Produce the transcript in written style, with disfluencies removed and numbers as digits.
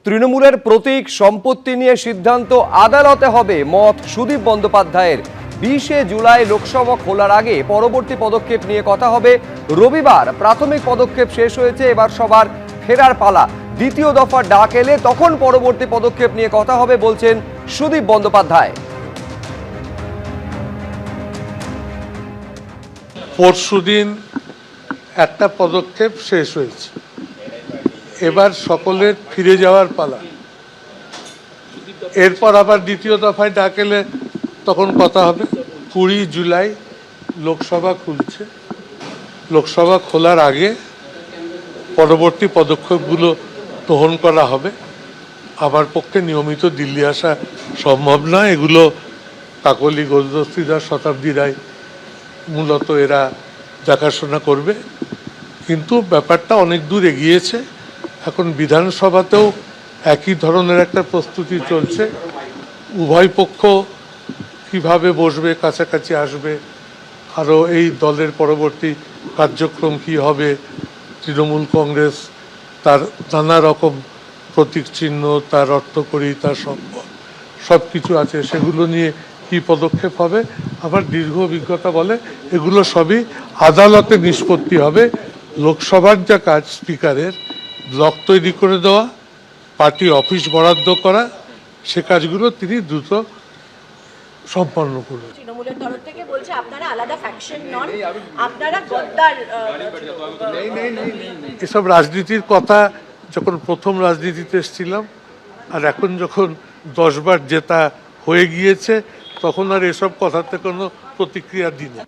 তৃণমূলের প্রতীক সম্পত্তি নিয়ে সিদ্ধান্ত আদালতে হবে, মত সুদীপ বন্দ্যোপাধ্যায়ের। 20শে জুলাই লোকসভা খোলার আগে পরবর্তী পদক্ষেপ নিয়ে কথা হবে। রবিবার প্রাথমিক পদক্ষেপ শেষ হয়েছে, এবার সবার ফেরার পালা। দ্বিতীয় দফার ডাক এলে তখন পরবর্তী পদক্ষেপ নিয়ে কথা হবে বলছেন সুদীপ বন্দ্যোপাধ্যায়। পরশুদিন একটা পদক্ষেপ শেষ হয়েছে, এবার সকলের ফিরে যাওয়ার পালা। এরপর আবার দ্বিতীয় দফায় ডাক এলে তখন কথা হবে। 20 জুলাই লোকসভা খুলছে, লোকসভা খোলার আগে পরবর্তী পদক্ষেপগুলো গ্রহণ করা হবে। আমার পক্ষে নিয়মিত দিল্লি আসা সম্ভব নয়, এগুলো কাকলি, গোলদস্তিদার, শতাব্দী রায় মূলত এরা দেখাশোনা করবে। কিন্তু ব্যাপারটা অনেক দূর এগিয়েছে, এখন বিধানসভাতেও একই ধরনের একটা প্রস্তুতি চলছে। উভয় পক্ষ কিভাবে বসবে, কাছাকাছি আসবে, আরও এই দলের পরবর্তী কার্যক্রম কি হবে, তৃণমূল কংগ্রেস তার নানা রকম প্রতীক চিহ্ন, তার অর্থকরী, তার সম্পদ সব কিছু আছে, সেগুলো নিয়ে কি পদক্ষেপ হবে। আবার দীর্ঘ অভিজ্ঞতা বলে এগুলো সবই আদালতে নিষ্পত্তি হবে। লোকসভার যা কাজ, স্পিকারের ব্লক তৈরি করে দেওয়া, পার্টি অফিস বরাদ্দ করা, সে কাজগুলো তিনি দ্রুত সম্পন্ন করবেন। তৃণমূলের তরফ থেকে বলছে আপনারা আলাদা ফ্যাকশন নন, আপনারা গদ্দার। এসব রাজনীতির কথা যখন প্রথম রাজনীতিতে এসেছিলাম, আর এখন যখন 10 বার জেতা হয়ে গিয়েছে, তখন আর এসব কথাতে কোনো প্রতিক্রিয়া দিই না।